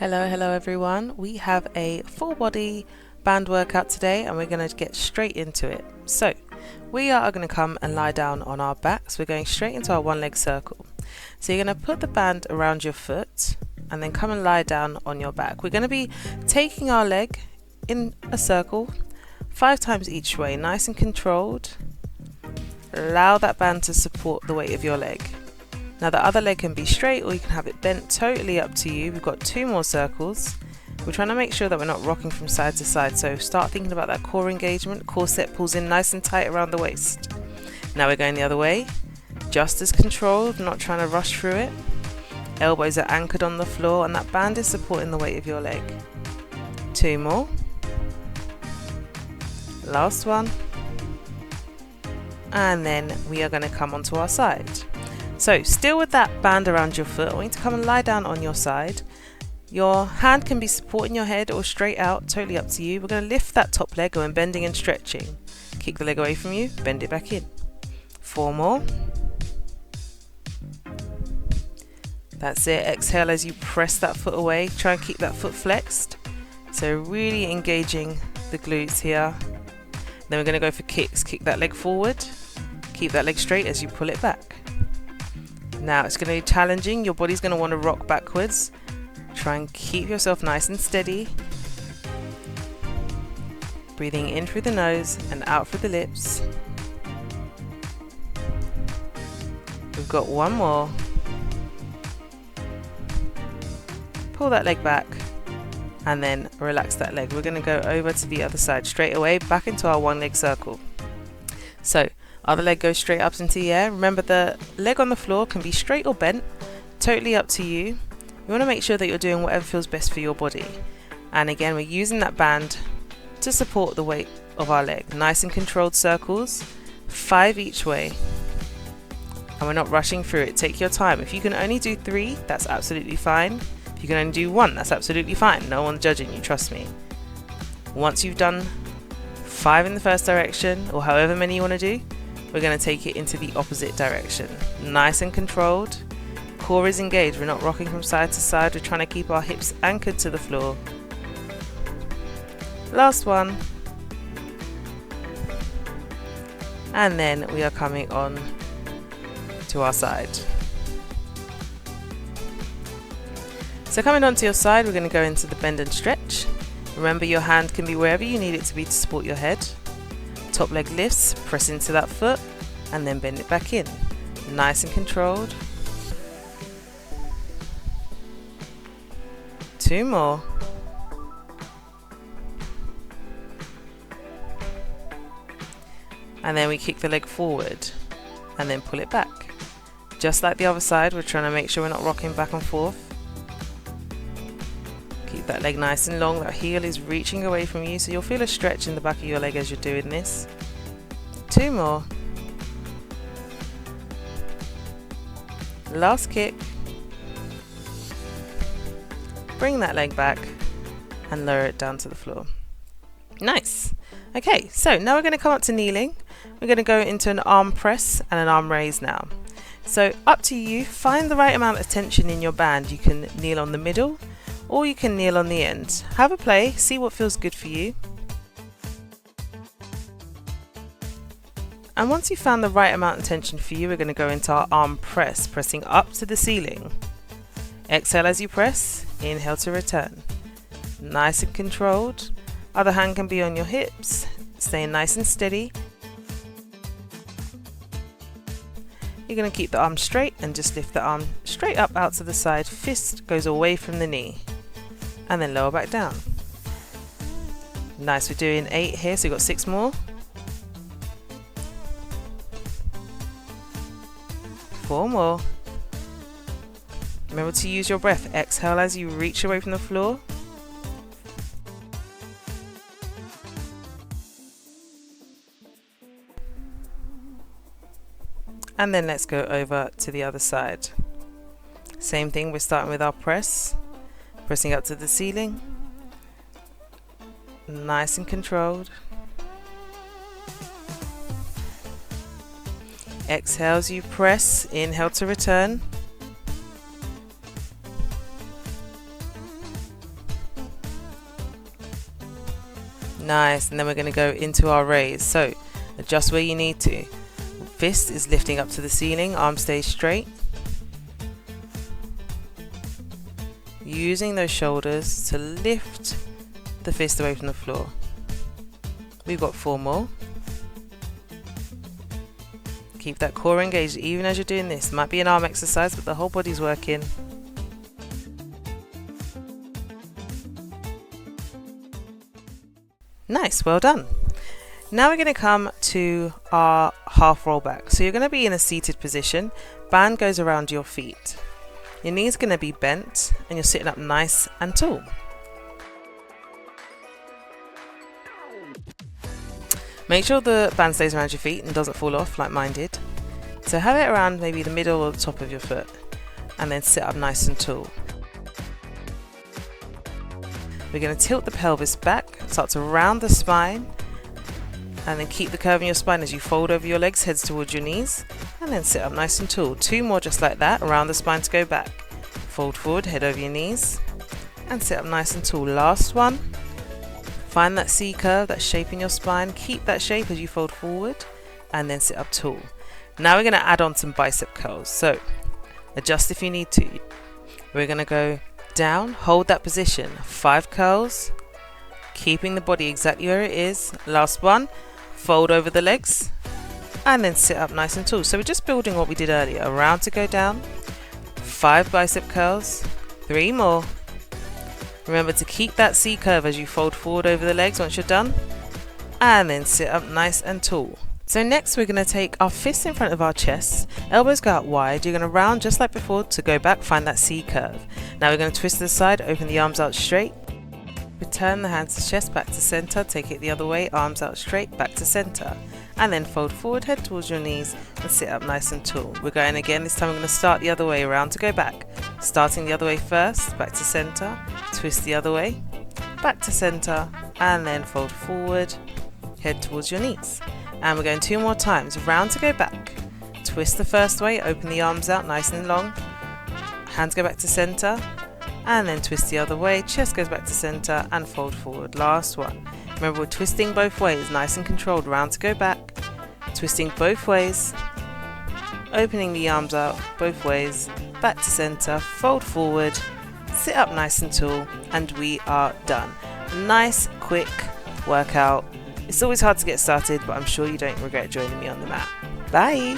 Hello everyone. We have a full body band workout today and we're going to get straight into it. So we are going to come and lie down on our backs. We're going straight into our one leg circle. So you're going to put the band around your foot and then come and lie down on your back. We're going to be taking our leg in a circle 5 times each way, nice and controlled. Allow that band to support the weight of your leg. Now the other leg can be straight or you can have it bent, totally up to you. We've got 2 more circles. We're trying to make sure that we're not rocking from side to side, so start thinking about that core engagement. Corset pulls in nice and tight around the waist. Now we're going the other way, just as controlled, not trying to rush through it. Elbows are anchored on the floor and that band is supporting the weight of your leg. 2 more. Last one. And then we are going to come onto our side. So still with that band around your foot, I want you to come and lie down on your side. Your hand can be supporting your head or straight out, totally up to you. We're going to lift that top leg, going bending and stretching. Kick the leg away from you, bend it back in. 4 more. That's it. Exhale as you press that foot away. Try and keep that foot flexed. So really engaging the glutes here. Then we're going to go for kicks. Kick that leg forward. Keep that leg straight as you pull it back. Now it's going to be challenging. Your body's going to want to rock backwards. Try and keep yourself nice and steady. Breathing in through the nose and out through the lips. We've got 1 more. Pull that leg back and then relax that leg. We're going to go over to the other side straight away, back into our one leg circle. So other leg goes straight up into the air. Remember, the leg on the floor can be straight or bent, totally up to you. You want to make sure that you're doing whatever feels best for your body. And again, we're using that band to support the weight of our leg. Nice and controlled circles, 5 each way. And we're not rushing through it. Take your time. If you can only do 3, that's absolutely fine. If you can only do 1, that's absolutely fine. No one's judging you, trust me. Once you've done 5 in the first direction, or however many you want to do, we're going to take it into the opposite direction. Nice and controlled. Core is engaged. We're not rocking from side to side. We're trying to keep our hips anchored to the floor. Last one. And then we are coming on to our side. So coming onto your side, we're going to go into the bend and stretch. Remember, your hand can be wherever you need it to be to support your head. Top leg lifts, press into that foot and then bend it back in. Nice and controlled. 2 more. And then we kick the leg forward and then pull it back. Just like the other side, we're trying to make sure we're not rocking back and forth. Keep that leg nice and long. That heel is reaching away from you, so you'll feel a stretch in the back of your leg as you're doing this. 2 more. Last kick. Bring that leg back and lower it down to the floor. Nice. Okay, so now we're going to come up to kneeling. We're going to go into an arm press and an arm raise now. So up to you. Find the right amount of tension in your band. You can kneel on the middle or you can kneel on the end. Have a play, see what feels good for you. And once you've found the right amount of tension for you, we're going to go into our arm press, pressing up to the ceiling. Exhale as you press, inhale to return. Nice and controlled. Other hand can be on your hips, staying nice and steady. You're going to keep the arm straight and just lift the arm straight up out to the side. Fist goes away from the knee and then lower back down. Nice, we're doing 8 here, so we've got 6 more. 4 more. Remember to use your breath. Exhale as you reach away from the floor. And then let's go over to the other side. Same thing, we're starting with our press. Pressing up to the ceiling. Nice and controlled. Exhale as you press, inhale to return. Nice. And then we're going to go into our raise. So adjust where you need to. Fist is lifting up to the ceiling, arm stays straight. Using those shoulders to lift the fist away from the floor. We've got 4 more. Keep that core engaged even as you're doing this. Might be an arm exercise, but the whole body's working. Nice, well done. Now we're going to come to our half roll back. So you're going to be in a seated position. Band goes around your feet. Your knees are going to be bent and you're sitting up nice and tall. Make sure the band stays around your feet and doesn't fall off like mine did. So have it around maybe the middle or the top of your foot and then sit up nice and tall. We're going to tilt the pelvis back, start to round the spine, and then keep the curve in your spine as you fold over your legs, heads towards your knees, and then sit up nice and tall. 2 more just like that, around the spine to go back. Fold forward, head over your knees, and sit up nice and tall. Last one. Find that C curve, that shape in your spine. Keep that shape as you fold forward, and then sit up tall. Now we're going to add on some bicep curls. So adjust if you need to. We're going to go down, hold that position, 5 curls, keeping the body exactly where it is. Last one, fold over the legs and then sit up nice and tall. So we're just building what we did earlier. A round to go down, 5 bicep curls, 3 more. Remember to keep that C curve as you fold forward over the legs once you're done, and then sit up nice and tall. So next we're going to take our fists in front of our chests, elbows go out wide. You're going to round just like before to go back, find that C curve. Now we're going to twist to the side, open the arms out straight, return the hands to chest, back to center, take it the other way, arms out straight, back to center, and then fold forward, head towards your knees and sit up nice and tall. We're going again, this time we're going to start the other way around to go back. Starting the other way first, back to center, twist the other way, back to center, and then fold forward, head towards your knees. And we're going 2 more times, round to go back. Twist the first way, open the arms out nice and long, hands go back to center, and then twist the other way, chest goes back to center and fold forward. Last one. Remember we're twisting both ways, nice and controlled, round to go back, twisting both ways, opening the arms out both ways, back to center, fold forward, sit up nice and tall, and we are done. Nice, quick workout. It's always hard to get started, but I'm sure you don't regret joining me on the mat. Bye!